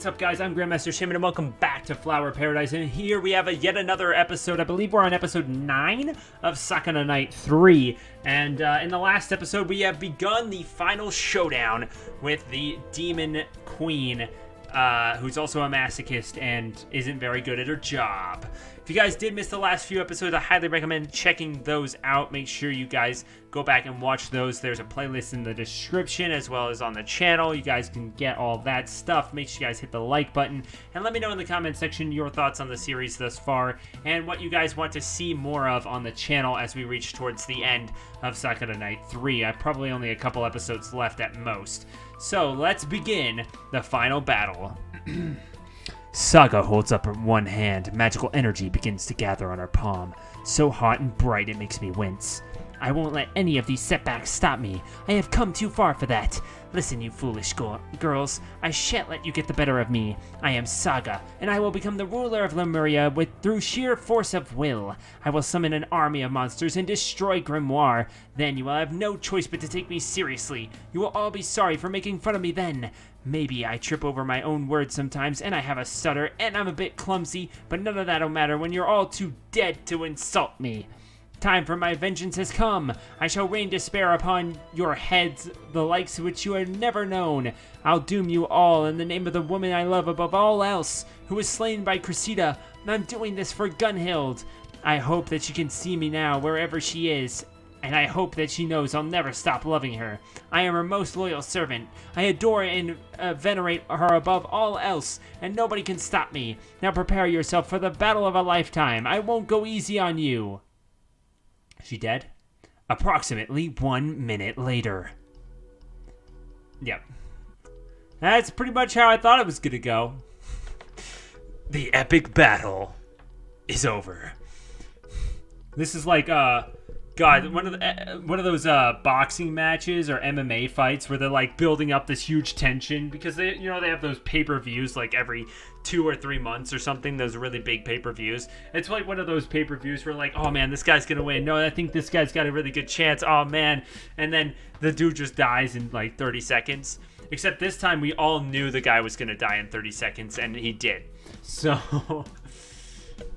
What's up, guys? I'm Grandmaster Shaymin, and welcome back to Flower Paradise. And here we have yet another episode. I believe we're on episode 9 of Sakura Knight 3. And in the last episode, we have begun the final showdown with the Demon Queen, who's also a masochist and isn't very good at her job. If you guys did miss the last few episodes, I highly recommend checking those out. Make sure you guys go back and watch those. There's a playlist in the description as well as on the channel. You guys can get all that stuff. Make sure you guys hit the like button and let me know in the comment section your thoughts on the series thus far and what you guys want to see more of on the channel as we reach towards the end of Sakura Knight 3. I probably only a couple episodes left at most. So let's begin the final battle. Saga holds up her one hand. Magical energy begins to gather on her palm. So hot and bright it makes me wince. I won't let any of these setbacks stop me. I have come too far for that. Listen, you foolish girls. I shan't let you get the better of me. I am Saga, and I will become the ruler of Lemuria through sheer force of will. I will summon an army of monsters and destroy Grimoire. Then you will have no choice but to take me seriously. You will all be sorry for making fun of me then. Maybe I trip over my own words sometimes, and I have a stutter, and I'm a bit clumsy, but none of that'll matter when you're all too dead to insult me. Time for my vengeance has come. I shall rain despair upon your heads, the likes of which you have never known. I'll doom you all in the name of the woman I love above all else, who was slain by Cressida. I'm doing this for Gunhild. I hope that she can see me now, wherever she is, and I hope that she knows I'll never stop loving her. I am her most loyal servant. I adore and venerate her above all else, and nobody can stop me. Now prepare yourself for the battle of a lifetime. I won't go easy on you. She dead? Approximately 1 minute later. Yep. That's pretty much how I thought it was gonna go. The epic battle is over. This is like, God, one of those boxing matches or MMA fights where they're like building up this huge tension because they have those pay-per-views like every 2 or 3 months or something. Those really big pay-per-views. It's like one of those pay-per-views where like, oh man, this guy's gonna win. No, I think this guy's got a really good chance. Oh man, and then the dude just dies in like 30 seconds. Except this time we all knew the guy was gonna die in 30 seconds, and he did. So.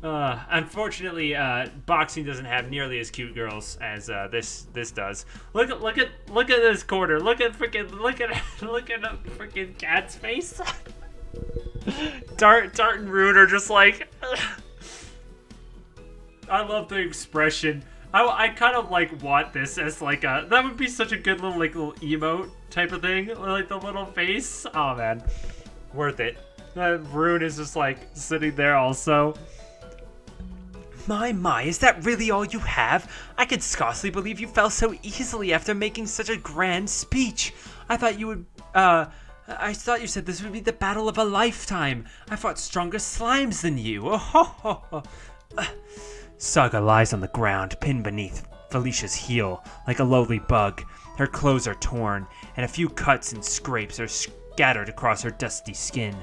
Unfortunately, boxing doesn't have nearly as cute girls as this does. Look at this corner. Look at the freaking cat's face. Dart and Rune are just like. I love the expression. I kind of like want this as like that would be such a good little emote type of thing, like the little face. Oh man, worth it. Rune is just like sitting there also. My, is that really all you have? I could scarcely believe you fell so easily after making such a grand speech. I thought you said this would be the battle of a lifetime. I fought stronger slimes than you. Oh, ho, ho, ho. Saga lies on the ground, pinned beneath Felicia's heel, like a lowly bug. Her clothes are torn, and a few cuts and scrapes are scattered across her dusty skin.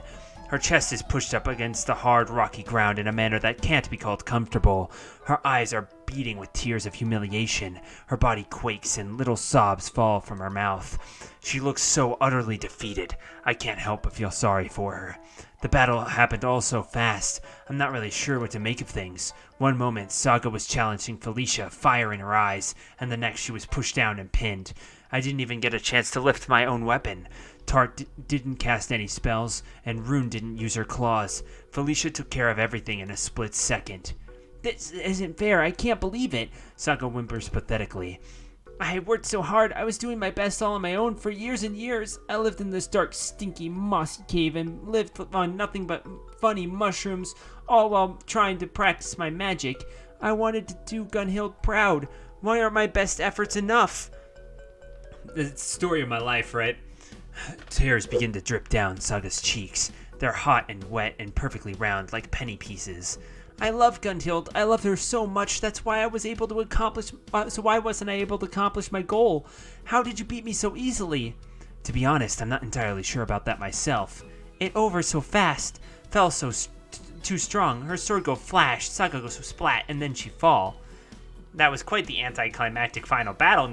Her chest is pushed up against the hard, rocky ground in a manner that can't be called comfortable. Her eyes are beating with tears of humiliation. Her body quakes and little sobs fall from her mouth. She looks so utterly defeated. I can't help but feel sorry for her. The battle happened all so fast. I'm not really sure what to make of things. One moment, Saga was challenging Felicia, fire in her eyes, and the next she was pushed down and pinned. I didn't even get a chance to lift my own weapon. Tart didn't cast any spells, and Rune didn't use her claws. Felicia took care of everything in a split second. This isn't fair. I can't believe it, Saga whimpers pathetically. I worked so hard. I was doing my best all on my own for years and years. I lived in this dark, stinky, mossy cave and lived on nothing but funny mushrooms, all while trying to practice my magic. I wanted to do Gunhild proud. Why aren't my best efforts enough? The story of my life, right? Tears begin to drip down Saga's cheeks. They're hot and wet and perfectly round like penny pieces. I love Gunhild. I loved her so much. That's why I was able to accomplish. So why wasn't I able to accomplish my goal? How did you beat me so easily? To be honest, I'm not entirely sure about that myself. It over so fast. Fell so too strong. Her sword go flash. Saga goes so splat, and then she fall. That was quite the anticlimactic final battle.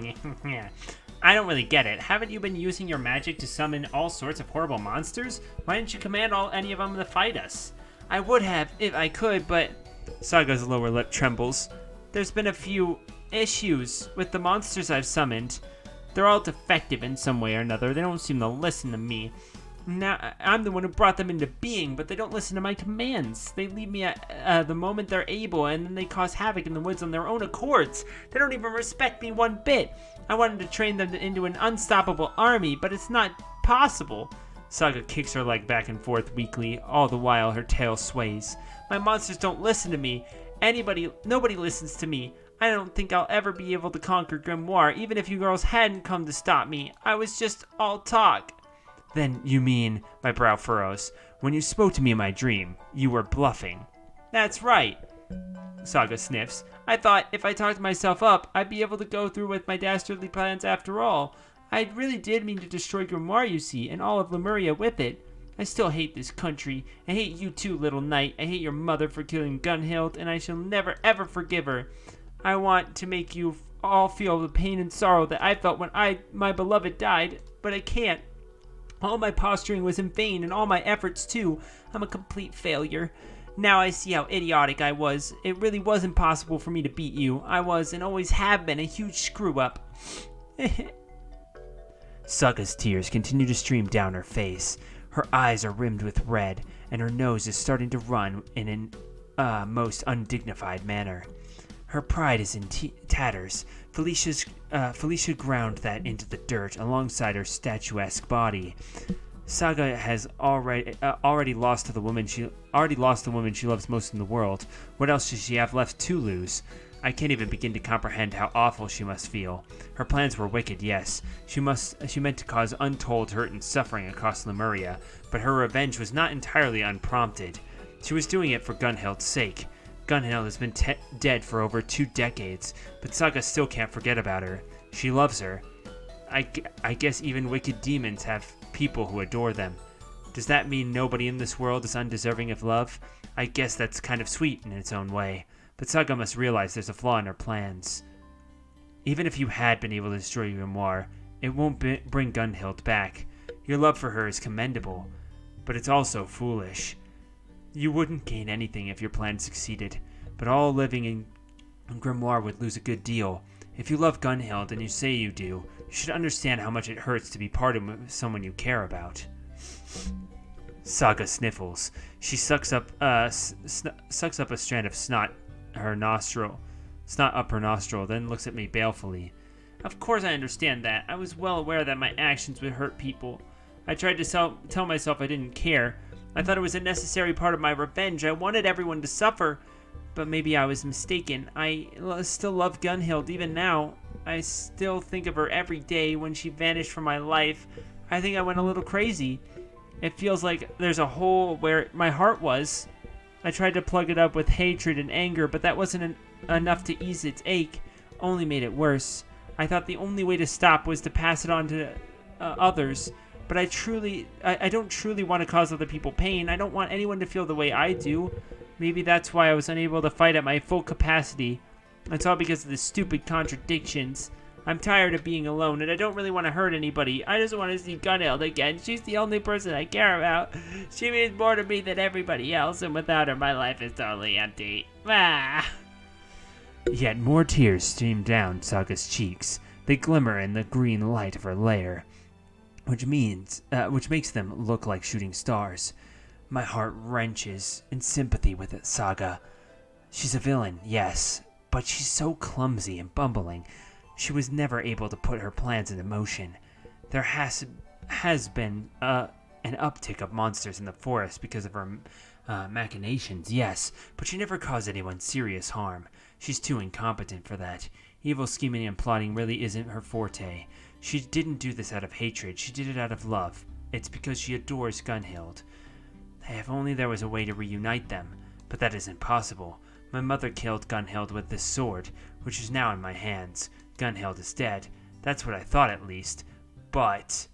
I don't really get it. Haven't you been using your magic to summon all sorts of horrible monsters? Why didn't you command any of them to fight us? I would have, if I could, but... Saga's lower lip trembles. There's been a few issues with the monsters I've summoned. They're all defective in some way or another. They don't seem to listen to me. Now, I'm the one who brought them into being, but they don't listen to my commands. They leave me at the moment they're able, and then they cause havoc in the woods on their own accords. They don't even respect me one bit. I wanted to train them into an unstoppable army, but it's not possible. Saga kicks her leg back and forth weakly, all the while her tail sways. My monsters don't listen to me. Nobody listens to me. I don't think I'll ever be able to conquer Grimoire, even if you girls hadn't come to stop me. I was just all talk. Then you mean, my brow furrows, when you spoke to me in my dream, you were bluffing. That's right. Saga sniffs. I thought if I talked myself up, I'd be able to go through with my dastardly plans after all. I really did mean to destroy Grimoire, you see, and all of Lemuria with it. I still hate this country. I hate you too, little knight. I hate your mother for killing Gunhild, and I shall never ever forgive her. I want to make you all feel the pain and sorrow that I felt when my beloved died, but I can't. All my posturing was in vain, and all my efforts too. I'm a complete failure. Now I see how idiotic I was. It really was impossible for me to beat you. I was, and always have been, a huge screw-up. Saga's tears continue to stream down her face. Her eyes are rimmed with red, and her nose is starting to run in an most undignified manner. Her pride is in tatters. Felicia ground that into the dirt alongside her statuesque body. Saga has already lost the woman she loves most in the world. What else does she have left to lose? I can't even begin to comprehend how awful she must feel. Her plans were wicked, yes. She meant to cause untold hurt and suffering across Lemuria, but her revenge was not entirely unprompted. She was doing it for Gunhild's sake. Gunhild has been dead for over 2 decades, but Saga still can't forget about her. She loves her. I guess even wicked demons have people who adore them. Does that mean nobody in this world is undeserving of love? I guess that's kind of sweet in its own way. But Saga must realize there's a flaw in her plans. Even if you had been able to destroy Grimoire, it won't bring Gunhild back. Your love for her is commendable, but it's also foolish. You wouldn't gain anything if your plan succeeded, but all living in Grimoire would lose a good deal. If you love Gunhild and you say you do, you should understand how much it hurts to be parted with someone you care about. Saga sniffles. She sucks up a strand of snot up her nostril, then looks at me balefully. Of course I understand that. I was well aware that my actions would hurt people. I tried to tell myself I didn't care. I thought it was a necessary part of my revenge. I wanted everyone to suffer, but maybe I was mistaken. I still love Gunhild even now. I still think of her every day when she vanished from my life. I think I went a little crazy. It feels like there's a hole where my heart was. I tried to plug it up with hatred and anger, but that wasn't enough to ease its ache, only made it worse. I thought the only way to stop was to pass it on to others, but I don't truly want to cause other people pain. I don't want anyone to feel the way I do. Maybe that's why I was unable to fight at my full capacity. It's all because of the stupid contradictions. I'm tired of being alone, and I don't really want to hurt anybody. I just want to see Gunhild again. She's the only person I care about. She means more to me than everybody else, and without her, my life is totally empty. Ah! Yet more tears stream down Saga's cheeks. They glimmer in the green light of her lair, which makes them look like shooting stars. My heart wrenches in sympathy with Saga. She's a villain, yes, but she's so clumsy and bumbling. She was never able to put her plans into motion. There has been an uptick of monsters in the forest because of her machinations, yes, but she never caused anyone serious harm. She's too incompetent for that. Evil scheming and plotting really isn't her forte. She didn't do this out of hatred. She did it out of love. It's because she adores Gunhild. If only there was a way to reunite them, but that isn't possible. My mother killed Gunhild with this sword, which is now in my hands. Gunhild is dead. That's what I thought, at least. But...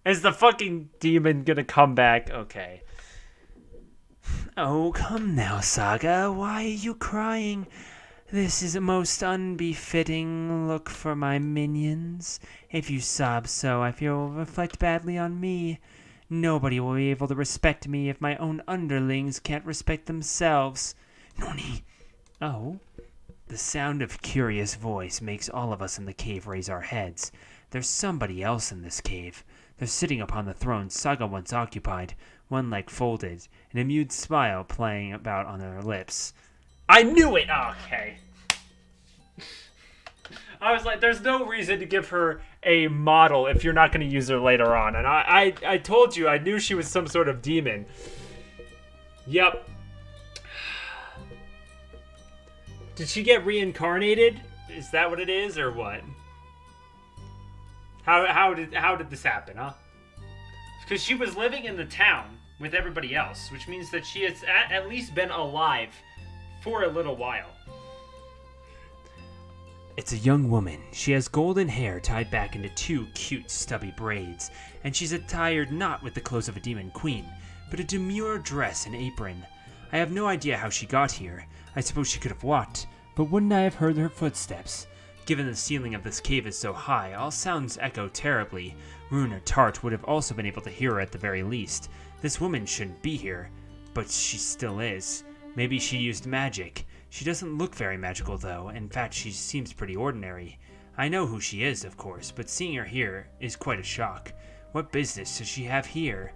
is the fucking demon gonna come back? Okay. Oh, come now, Saga. Why are you crying? This is a most unbefitting look for my minions. If you sob so, I fear it will reflect badly on me. Nobody will be able to respect me if my own underlings can't respect themselves. Noni. Oh? The sound of Curious' voice makes all of us in the cave raise our heads. There's somebody else in this cave. They're sitting upon the throne Saga once occupied, one leg folded, an amused smile playing about on their lips. I knew it! Okay. I was like, there's no reason to give her a model if you're not going to use her later on. And I told you, I knew she was some sort of demon. Yep. Did she get reincarnated? Is that what it is, or what? How did this happen, huh? Because she was living in the town with everybody else, which means that she has at least been alive for a little while. It's a young woman. She has golden hair tied back into 2 cute, stubby braids, and she's attired not with the clothes of a demon queen, but a demure dress and apron. I have no idea how she got here. I suppose she could have walked, but wouldn't I have heard her footsteps? Given the ceiling of this cave is so high, all sounds echo terribly. Rune or Tart would have also been able to hear her at the very least. This woman shouldn't be here, but she still is. Maybe she used magic. She doesn't look very magical, though. In fact, she seems pretty ordinary. I know who she is, of course, but seeing her here is quite a shock. What business does she have here?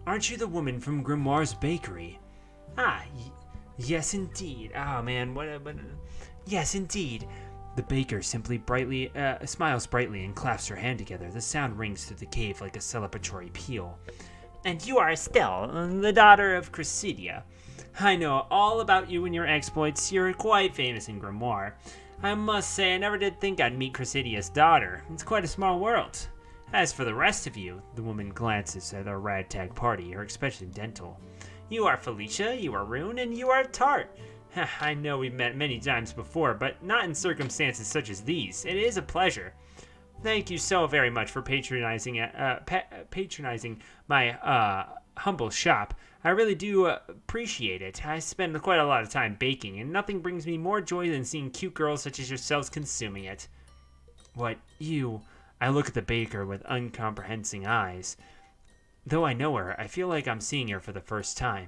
Aren't you the woman from Grimoire's bakery? Yes, indeed. Oh, man, yes, indeed. The baker simply smiles brightly and claps her hand together. The sound rings through the cave like a celebratory peal. And you are Estelle, the daughter of Cressidia. I know all about you and your exploits. You're quite famous in Grimoire. I must say, I never did think I'd meet Cressidia's daughter. It's quite a small world. As for the rest of you, the woman glances at our ragtag party, her expression dental. You are Felicia, you are Rune, and you are Tart. I know we've met many times before, but not in circumstances such as these. It is a pleasure. Thank you so very much for patronizing my humble shop. I really do appreciate it. I spend quite a lot of time baking, and nothing brings me more joy than seeing cute girls such as yourselves consuming it. What, you? I look at the baker with uncomprehending eyes. Though I know her, I feel like I'm seeing her for the first time.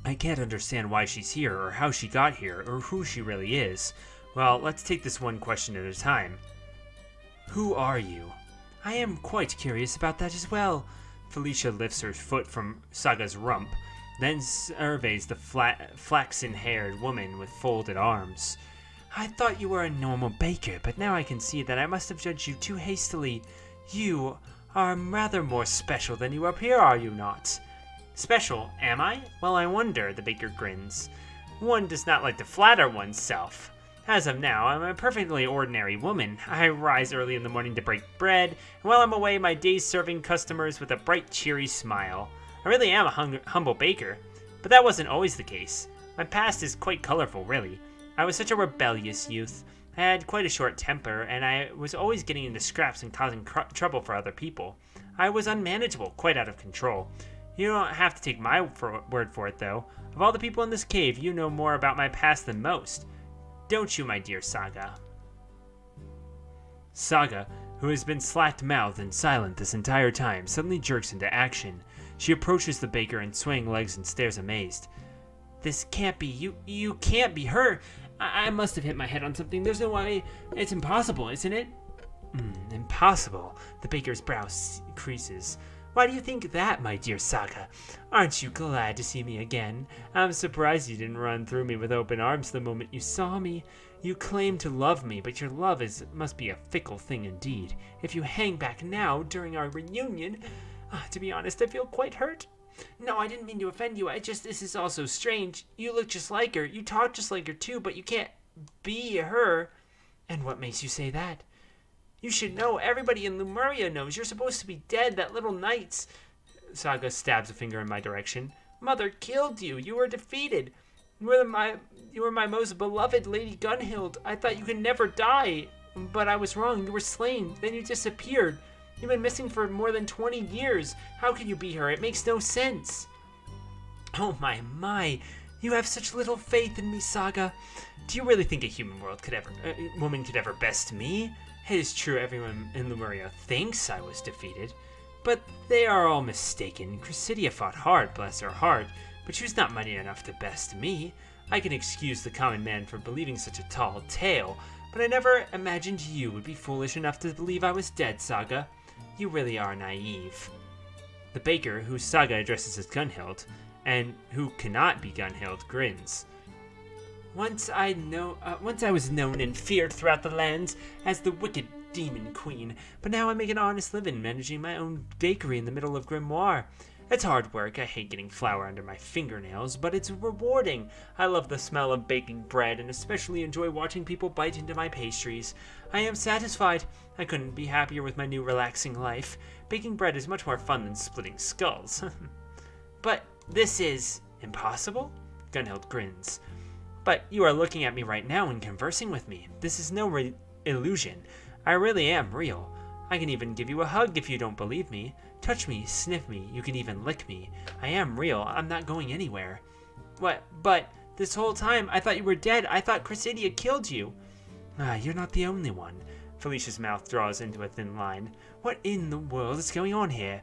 I can't understand why she's here, or how she got here, or who she really is. Well, let's take this one question at a time. Who are you? I am quite curious about that as well. Felicia lifts her foot from Saga's rump, then surveys the flaxen-haired woman with folded arms. I thought you were a normal baker, but now I can see that I must have judged you too hastily. You are rather more special than you appear, are you not? Special, am I? Well, I wonder, the baker grins. One does not like to flatter oneself. As of now, I'm a perfectly ordinary woman. I rise early in the morning to break bread, and while I'm away, my days serving customers with a bright, cheery smile. I really am a humble baker, but that wasn't always the case. My past is quite colorful, really. I was such a rebellious youth. I had quite a short temper, and I was always getting into scraps and causing trouble for other people. I was unmanageable, quite out of control. You don't have to take my word for it, though. Of all the people in this cave, you know more about my past than most. Don't you, my dear Saga? Saga, who has been slack-mouthed and silent this entire time, suddenly jerks into action. She approaches the baker and swaying legs and stares amazed. This can't be you can't be her. I must have hit my head on something. There's no way. It's impossible, isn't it? Impossible. The baker's brow creases. Why do you think that, my dear Saga? Aren't you glad to see me again? I'm surprised you didn't run through me with open arms the moment you saw me. You claim to love me, but your love must be a fickle thing indeed. If you hang back now, during our reunion... to be honest, I feel quite hurt. No, I didn't mean to offend you. This is all so strange. You look just like her. You talk just like her, too, but you can't be her. And what makes you say that? You should know. Everybody in Lemuria knows. You're supposed to be dead. That little knight's... Saga stabs a finger in my direction. Mother killed you. You were defeated. You were my most beloved Lady Gunhild. I thought you could never die. But I was wrong. You were slain. Then you disappeared. You've been missing for more than 20 years. How can you be her? It makes no sense. Oh my. You have such little faith in me, Saga. Do you really think a woman could ever best me? It is true everyone in Lemuria thinks I was defeated, but they are all mistaken. Chrysidia fought hard, bless her heart, but she was not mighty enough to best me. I can excuse the common man for believing such a tall tale, but I never imagined you would be foolish enough to believe I was dead, Saga. You really are naive. The baker, who Saga addresses as Gunhild, and who cannot be Gunhild, grins. Once I was known and feared throughout the lands as the wicked demon queen, but now I make an honest living managing my own bakery in the middle of Grimoire. It's hard work. I hate getting flour under my fingernails, but it's rewarding. I love the smell of baking bread and especially enjoy watching people bite into my pastries. I am satisfied. I couldn't be happier with my new relaxing life. Baking bread is much more fun than splitting skulls. But this is impossible? Gunhild grins. But you are looking at me right now and conversing with me. This is no illusion. I really am real. I can even give you a hug if you don't believe me. Touch me, sniff me, you can even lick me. I am real. I'm not going anywhere. What? But this whole time I thought you were dead. I thought Chrysidia killed you. You're not the only one. Felicia's mouth draws into a thin line. What in the world is going on here?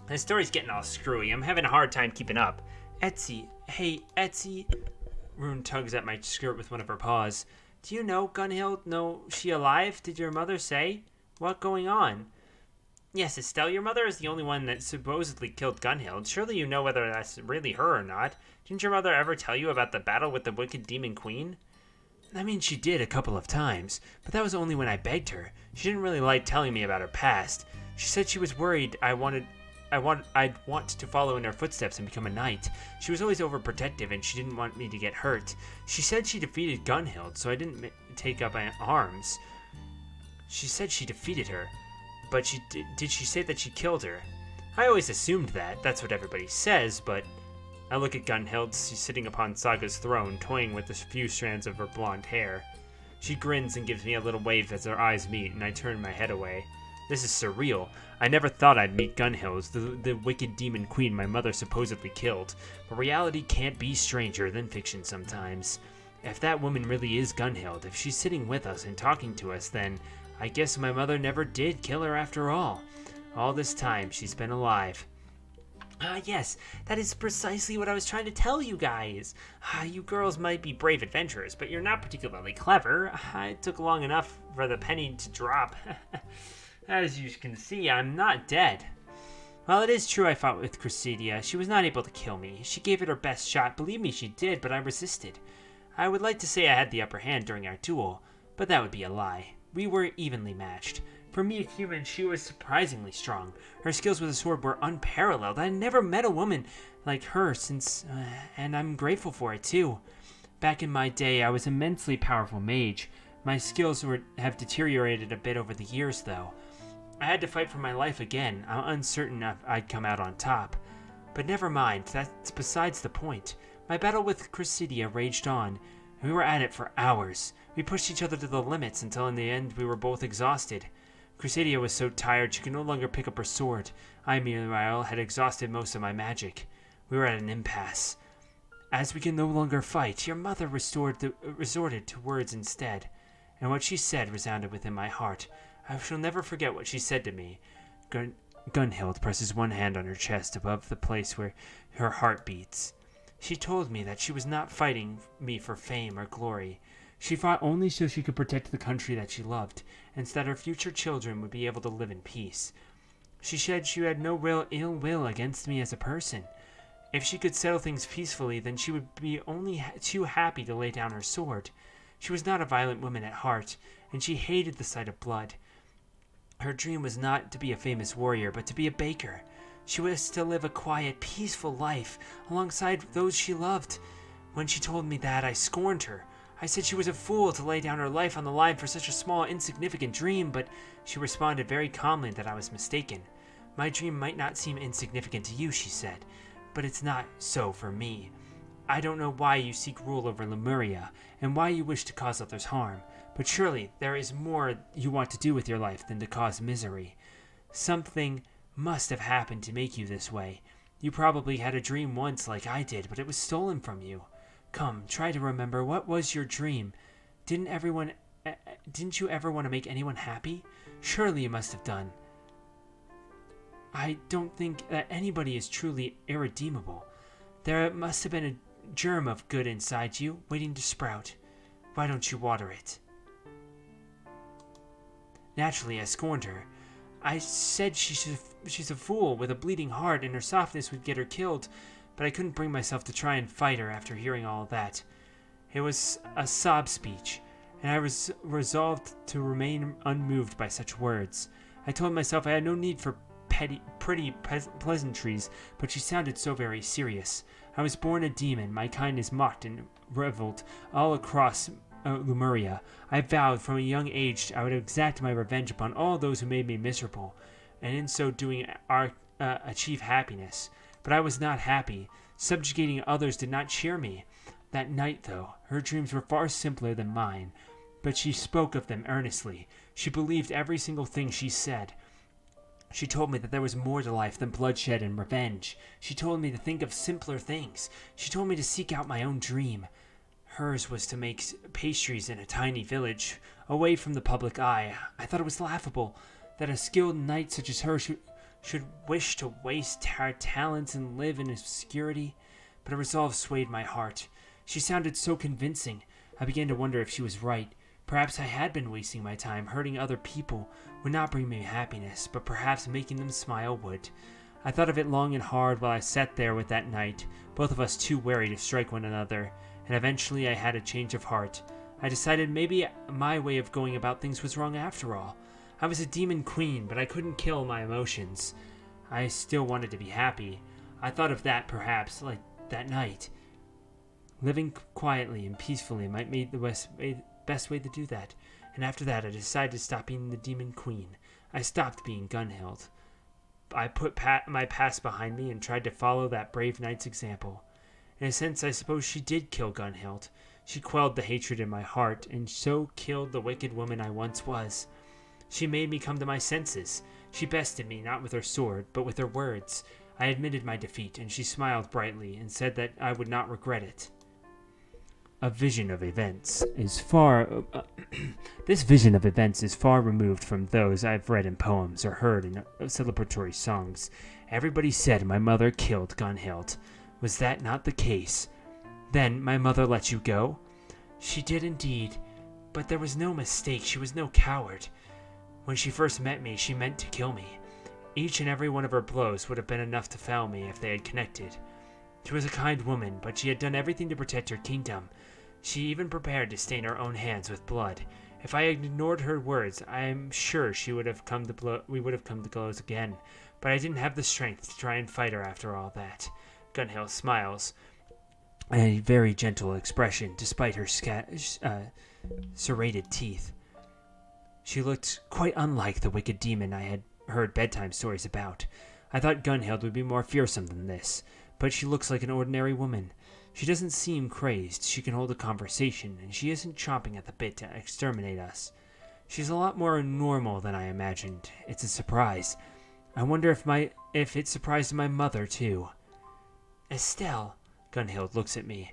The story's getting all screwy. I'm having a hard time keeping up. Etsy. Hey, Etsy. Rune tugs at my skirt with one of her paws. Do you know, Gunhild? No, she alive? Did your mother say? What going on? Yes, Estelle, your mother is the only one that supposedly killed Gunhild. Surely you know whether that's really her or not. Didn't your mother ever tell you about the battle with the wicked demon queen? I mean, she did a couple of times, but that was only when I begged her. She didn't really like telling me about her past. She said she was worried I'd want to follow in her footsteps and become a knight. She was always overprotective and she didn't want me to get hurt. She said she defeated Gunhild, so I didn't take up arms. She said she defeated her, but did she say that she killed her? I always assumed that. That's what everybody says, but I look at Gunhild. She's sitting upon Saga's throne, toying with a few strands of her blonde hair. She grins and gives me a little wave as our eyes meet, and I turn my head away. This is surreal. I never thought I'd meet Gunhild, the wicked demon queen my mother supposedly killed. But reality can't be stranger than fiction sometimes. If that woman really is Gunhild, if she's sitting with us and talking to us, then I guess my mother never did kill her after all. All this time, she's been alive. Yes, that is precisely what I was trying to tell you guys. You girls might be brave adventurers, but you're not particularly clever. It took long enough for the penny to drop. As you can see, I'm not dead. While it is true I fought with Chrysidia, she was not able to kill me. She gave it her best shot. Believe me, she did, but I resisted. I would like to say I had the upper hand during our duel, but that would be a lie. We were evenly matched. For me, a human, she was surprisingly strong. Her skills with a sword were unparalleled. I never met a woman like her since, and I'm grateful for it too. Back in my day, I was an immensely powerful mage. My skills have deteriorated a bit over the years, though. I had to fight for my life again. I'm uncertain if I'd come out on top. But never mind, that's besides the point. My battle with Chrysidia raged on. We were at it for hours. We pushed each other to the limits until in the end we were both exhausted. Chrysidia was so tired she could no longer pick up her sword. I, meanwhile, had exhausted most of my magic. We were at an impasse. As we could no longer fight, your mother resorted to words instead, and what she said resounded within my heart. I shall never forget what she said to me. Gunhild presses one hand on her chest above the place where her heart beats. She told me that she was not fighting me for fame or glory. She fought only so she could protect the country that she loved, and so that her future children would be able to live in peace. She said she had no real ill will against me as a person. If she could settle things peacefully, then she would be only too happy to lay down her sword. She was not a violent woman at heart, and she hated the sight of blood. Her dream was not to be a famous warrior, but to be a baker. She was to live a quiet, peaceful life alongside those she loved. When she told me that, I scorned her. I said she was a fool to lay down her life on the line for such a small, insignificant dream, but she responded very calmly that I was mistaken. My dream might not seem insignificant to you, she said, but it's not so for me. I don't know why you seek rule over Lemuria, and why you wish to cause others harm, but surely there is more you want to do with your life than to cause misery. Something must have happened to make you this way. You probably had a dream once like I did, but it was stolen from you. Come, try to remember. What was your dream? Didn't you ever want to make anyone happy? Surely you must have done. I don't think that anybody is truly irredeemable. There must have been a germ of good inside you, waiting to sprout. Why don't you water it? Naturally, I scorned her. I said she's a fool with a bleeding heart and her softness would get her killed, but I couldn't bring myself to try and fight her after hearing all that. It was a sob speech, and I was resolved to remain unmoved by such words. I told myself I had no need for pretty pleasantries, but she sounded so very serious. I was born a demon, my kindness mocked and reveled all across Lemuria. I vowed from a young age I would exact my revenge upon all those who made me miserable, and in so doing achieve happiness. But I was not happy. Subjugating others did not cheer me. That night, though, her dreams were far simpler than mine, but she spoke of them earnestly. She believed every single thing she said. She told me that there was more to life than bloodshed and revenge. She told me to think of simpler things. She told me to seek out my own dream. Hers was to make pastries in a tiny village, away from the public eye. I thought it was laughable that a skilled knight such as her should wish to waste her talents and live in obscurity, but a resolve swayed my heart. She sounded so convincing, I began to wonder if she was right. Perhaps I had been wasting my time. Hurting other people would not bring me happiness, but perhaps making them smile would. I thought of it long and hard while I sat there with that knight, both of us too wary to strike one another, and eventually I had a change of heart. I decided maybe my way of going about things was wrong after all. I was a demon queen, but I couldn't kill my emotions. I still wanted to be happy. I thought of that, perhaps, like that night. Living quietly and peacefully might be the best way to do that, and after that I decided to stop being the demon queen. I stopped being Gunhild. I put my past behind me and tried to follow that brave knight's example. In a sense, I suppose she did kill Gunhild. She quelled the hatred in my heart, and so killed the wicked woman I once was. She made me come to my senses. She bested me not with her sword, but with her words. I admitted my defeat, and she smiled brightly and said that I would not regret it. This vision of events is far removed from those I've read in poems or heard in celebratory songs. Everybody said my mother killed Gunhild. Was that not the case? Then my mother let you go? She did indeed, but there was no mistake. She was no coward. When she first met me, she meant to kill me. Each and every one of her blows would have been enough to fell me if they had connected. She was a kind woman, but she had done everything to protect her kingdom. She even prepared to stain her own hands with blood. If I had ignored her words, I am sure we would have come to blows again. But I didn't have the strength to try and fight her after all that. Gunhild smiles, a very gentle expression, despite her serrated teeth. She looked quite unlike the wicked demon I had heard bedtime stories about. I thought Gunhild would be more fearsome than this, but she looks like an ordinary woman. She doesn't seem crazed, she can hold a conversation, and she isn't chomping at the bit to exterminate us. She's a lot more normal than I imagined. It's a surprise. I wonder if it surprised my mother, too. Estelle, Gunhild looks at me.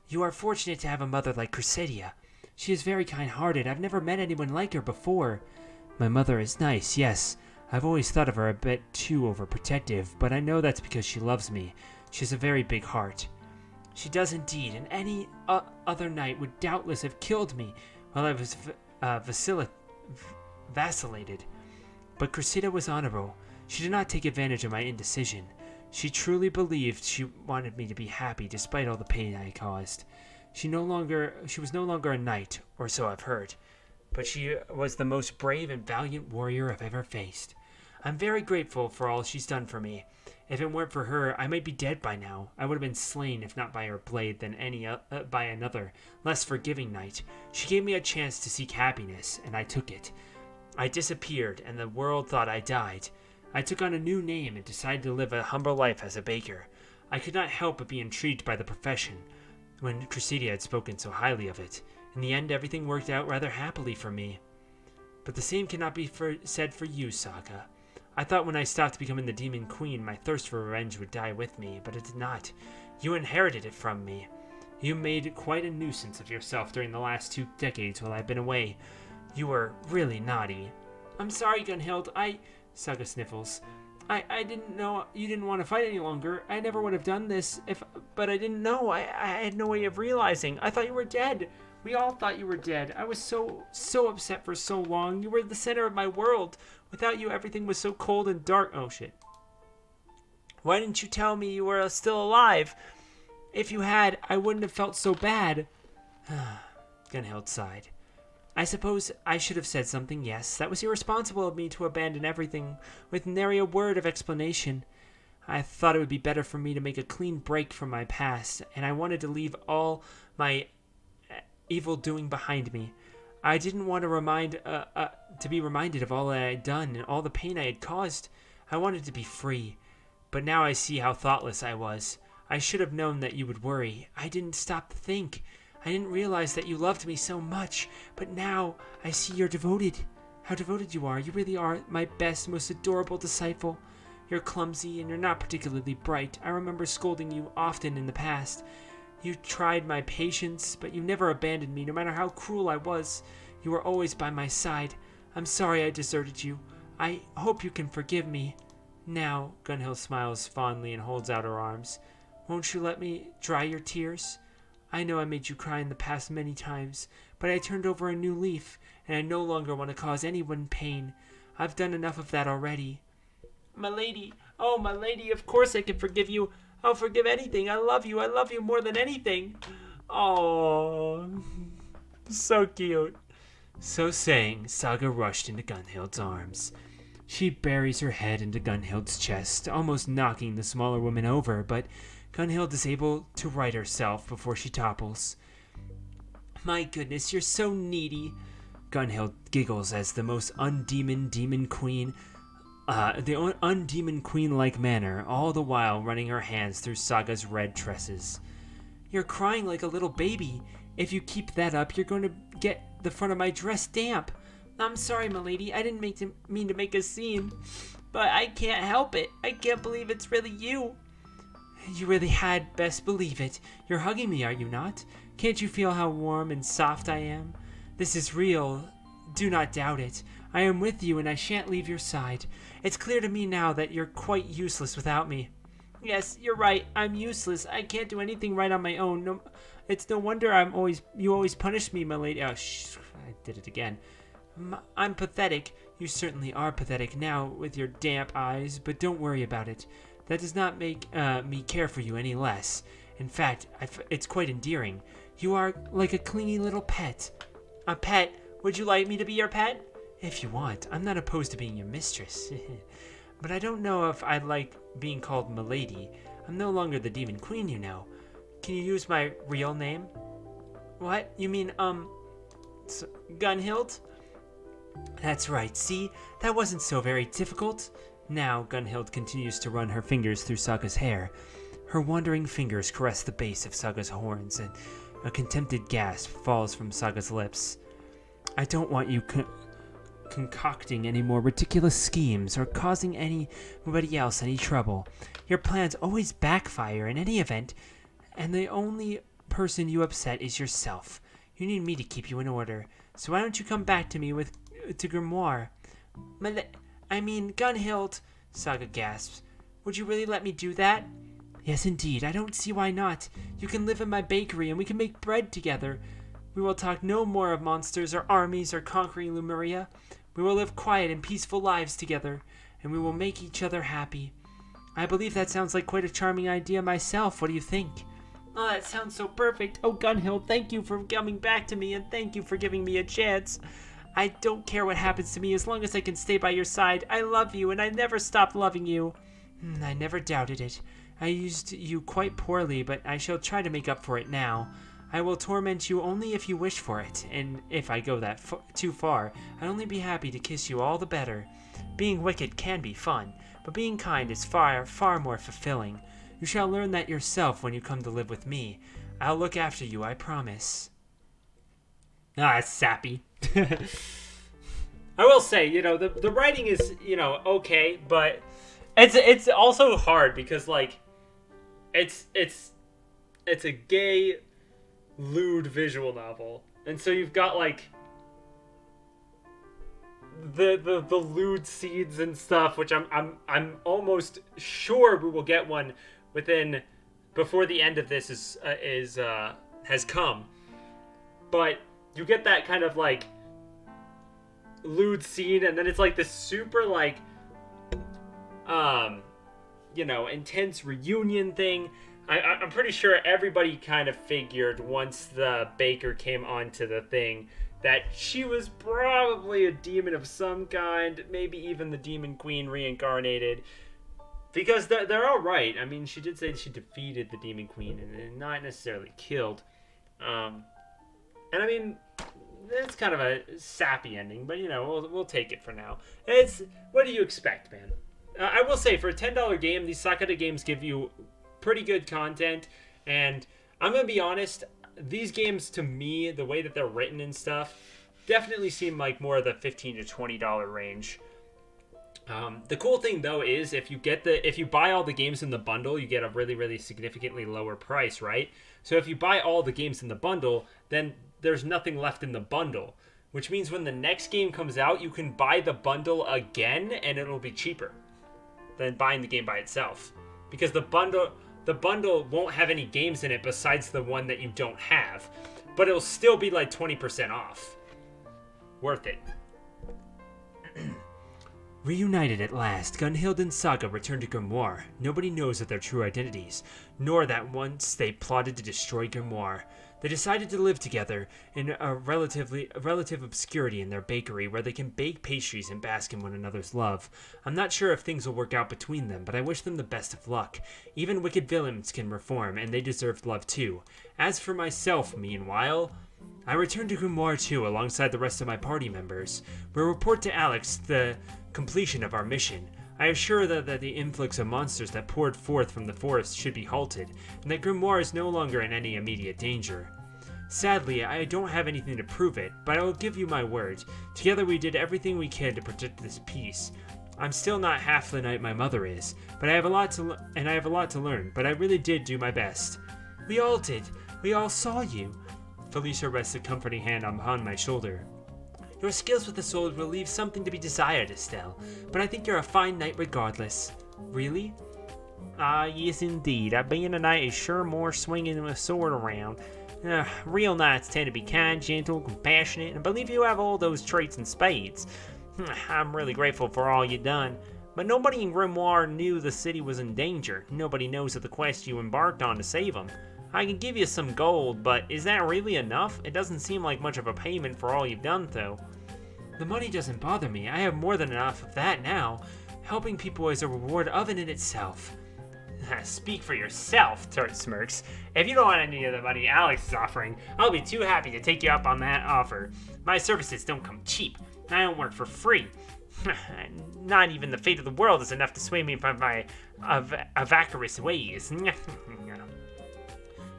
You are fortunate to have a mother like Cressidia. She is very kind-hearted. I've never met anyone like her before. My mother is nice, yes. I've always thought of her a bit too overprotective, but I know that's because she loves me. She has a very big heart. She does indeed, and any other knight would doubtless have killed me while I was vacillated. But Cressida was honorable. She did not take advantage of my indecision. She truly believed she wanted me to be happy despite all the pain I caused. She was no longer a knight, or so I've heard, but she was the most brave and valiant warrior I've ever faced. I'm very grateful for all she's done for me. If it weren't for her, I might be dead by now. I would have been slain, if not by her blade, then by another, less forgiving knight. She gave me a chance to seek happiness, and I took it. I disappeared, and the world thought I died. I took on a new name and decided to live a humble life as a baker. I could not help but be intrigued by the profession, when Cressidia had spoken so highly of it. In the end, everything worked out rather happily for me. But the same cannot be said for you, Sokka. I thought when I stopped becoming the Demon Queen, my thirst for revenge would die with me, but it did not. You inherited it from me. You made quite a nuisance of yourself during the last 2 decades while I've been away. You were really naughty. I'm sorry, Gunhild. Saga sniffles. I didn't know you didn't want to fight any longer. I never would have done this but I didn't know. I had no way of realizing. I thought you were dead. We all thought you were dead. I was so upset for so long. You were the center of my world. Without you, everything was so cold and dark. Oh, shit. Why didn't you tell me you were still alive? If you had, I wouldn't have felt so bad. Gunhild sighed. I suppose I should have said something, yes. That was irresponsible of me to abandon everything with nary a word of explanation. I thought it would be better for me to make a clean break from my past, and I wanted to leave all my evil doing behind me. I didn't want to be reminded of all that I had done and all the pain I had caused. I wanted to be free. But now I see how thoughtless I was. I should have known that you would worry. I didn't stop to think. I didn't realize that you loved me so much. But now I see you're devoted. How devoted you are. You really are my best, most adorable disciple. You're clumsy and you're not particularly bright. I remember scolding you often in the past. You tried my patience, but you never abandoned me, no matter how cruel I was. You were always by my side. I'm sorry I deserted you. I hope you can forgive me. Now, Gunhild smiles fondly and holds out her arms. Won't you let me dry your tears? I know I made you cry in the past many times, but I turned over a new leaf, and I no longer want to cause anyone pain. I've done enough of that already. My lady, oh, my lady, of course I can forgive you. I'll forgive anything. I love you more than anything. Oh, so cute. So saying, Saga rushed into Gunhild's arms. She buries her head into Gunhild's chest, almost knocking the smaller woman over, but Gunhild is able to right herself before she topples. My goodness, you're so needy. Gunhild giggles as the most undemon queen, the undemon queen-like manner, all the while running her hands through Saga's red tresses. You're crying like a little baby. If you keep that up, you're going to get the front of my dress damp. I'm sorry, milady. I didn't mean to make a scene, but I can't help it. I can't believe it's really you. You really had best believe it. You're hugging me, are you not? Can't you feel how warm and soft I am? This is real. Do not doubt it. I am with you and I shan't leave your side. It's clear to me now that you're quite useless without me. Yes, you're right. I'm useless. I can't do anything right on my own. No, it's no wonder you always punish me, my lady. Oh, I did it again. I'm pathetic. You certainly are pathetic now with your damp eyes, but don't worry about it. That does not make me care for you any less. In fact, it's quite endearing. You are like a clingy little pet. A pet? Would you like me to be your pet? If you want. I'm not opposed to being your mistress. But I don't know if I'd like being called milady. I'm no longer the demon queen, you know. Can you use my real name? What? You mean, Gunhild? That's right, see? That wasn't so very difficult. Now, Gunhild continues to run her fingers through Saga's hair. Her wandering fingers caress the base of Saga's horns, and a contented gasp falls from Saga's lips. I don't want you concocting any more ridiculous schemes or causing anybody else any trouble. Your plans always backfire in any event, and the only person you upset is yourself. You need me to keep you in order, so why don't you come back to me to Grimoire? Gunhild, Saga gasps. Would you really let me do that? Yes, indeed. I don't see why not. You can live in my bakery and we can make bread together. We will talk no more of monsters or armies or conquering Lemuria. We will live quiet and peaceful lives together, and we will make each other happy. I believe that sounds like quite a charming idea myself. What do you think? Oh, that sounds so perfect. Oh, Gunhild, thank you for coming back to me, and thank you for giving me a chance. I don't care what happens to me as long as I can stay by your side. I love you, and I never stopped loving you. I never doubted it. I used you quite poorly, but I shall try to make up for it now. I will torment you only if you wish for it, and if I go too far, I'd only be happy to kiss you all the better. Being wicked can be fun, but being kind is far, far more fulfilling. You shall learn that yourself when you come to live with me. I'll look after you, I promise. Ah, it's sappy. I will say, the writing is, okay, but it's also hard because, like, it's a gay lewd visual novel. And so you've got like the lewd seeds and stuff, which I'm almost sure we will get one before the end of this has come. But you get that kind of like lewd scene, and then it's like this super like intense reunion thing. I'm pretty sure everybody kind of figured once the baker came onto the thing that she was probably a demon of some kind, maybe even the demon queen reincarnated, because they're all right. I mean, she did say she defeated the demon queen and not necessarily killed. And I mean, it's kind of a sappy ending, but we'll take it for now. What do you expect, man? I will say, for a $10 game, these Sakura games give you pretty good content, and I'm gonna be honest, these games, to me, the way that they're written and stuff, definitely seem like more of the $15 to $20 range. The cool thing though is if you buy all the games in the bundle, you get a really, really significantly lower price, right? So if you buy all the games in the bundle, then there's nothing left in the bundle, which means when the next game comes out, you can buy the bundle again and it'll be cheaper than buying the game by itself, because the bundle won't have any games in it besides the one that you don't have, but it'll still be like 20% off. Worth it. Reunited at last, Gunhild and Saga return to Grimoire. Nobody knows of their true identities, nor that once they plotted to destroy Grimoire. They decided to live together in a relative obscurity in their bakery, where they can bake pastries and bask in one another's love. I'm not sure if things will work out between them, but I wish them the best of luck. Even wicked villains can reform, and they deserve love too. As for myself, meanwhile, I return to Grimoire too, alongside the rest of my party members. We'll report to Alex the completion of our mission. I assure that the influx of monsters that poured forth from the forest should be halted, and that Grimoire is no longer in any immediate danger. Sadly, I don't have anything to prove it, but I will give you my word. Together we did everything we could to protect this peace. I'm still not half the knight my mother is, but I have a lot to learn, but I really did do my best. We all did. We all saw you. Felicia rests a comforting hand upon my shoulder. Your skills with the sword will leave something to be desired, Estelle, but I think you're a fine knight regardless. Really? Yes indeed. Being a knight is sure more swinging a sword around. Real knights tend to be kind, gentle, compassionate, and I believe you have all those traits in spades. I'm really grateful for all you've done, but nobody in Grimoire knew the city was in danger. Nobody knows of the quest you embarked on to save them. I can give you some gold, but is that really enough? It doesn't seem like much of a payment for all you've done, though. The money doesn't bother me. I have more than enough of that now. Helping people is a reward of it in itself. Speak for yourself, Turt smirks. If you don't want any of the money Alex is offering, I'll be too happy to take you up on that offer. My services don't come cheap. I don't work for free. Not even the fate of the world is enough to sway me from my avaricious ways.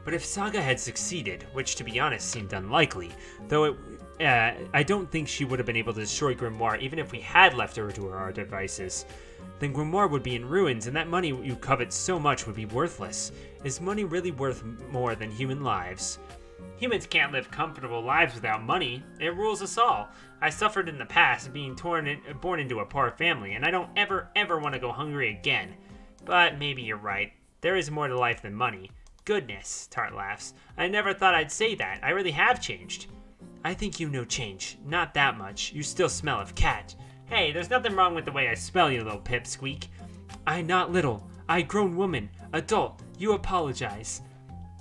But if Saga had succeeded, which to be honest seemed unlikely, though I don't think she would have been able to destroy Grimoire even if we had left her to our devices, then Grimoire would be in ruins and that money you covet so much would be worthless. Is money really worth more than human lives? Humans can't live comfortable lives without money. It rules us all. I suffered in the past being born into a poor family, and I don't ever want to go hungry again. But maybe you're right. There is more to life than money. Goodness, Tart laughs. I never thought I'd say that. I really have changed. I think you know change. Not that much. You still smell of cat. Hey, there's nothing wrong with the way I smell, you little pipsqueak. I'm not little. I grown woman. Adult. You apologize.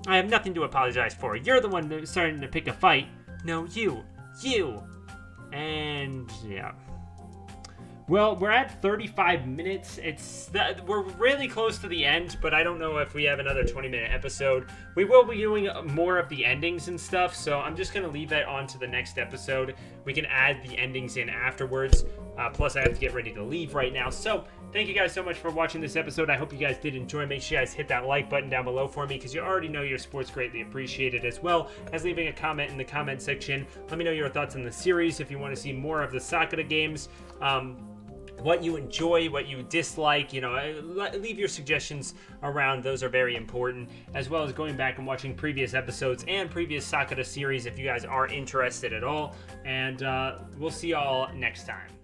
I have nothing to apologize for. You're the one that's starting to pick a fight. No, you. You. And, yeah. Well, we're at 35 minutes. We're really close to the end, but I don't know if we have another 20-minute episode. We will be doing more of the endings and stuff, so I'm just going to leave that on to the next episode. We can add the endings in afterwards. Plus, I have to get ready to leave right now. So, thank you guys so much for watching this episode. I hope you guys did enjoy. Make sure you guys hit that like button down below for me, because you already know your support's greatly appreciated, as well as leaving a comment in the comment section. Let me know your thoughts on the series, if you want to see more of the Sakura games. what you enjoy, what you dislike. Leave your suggestions around. Those are very important, as well as going back and watching previous episodes and previous Sakura series if you guys are interested at all. And we'll see y'all next time.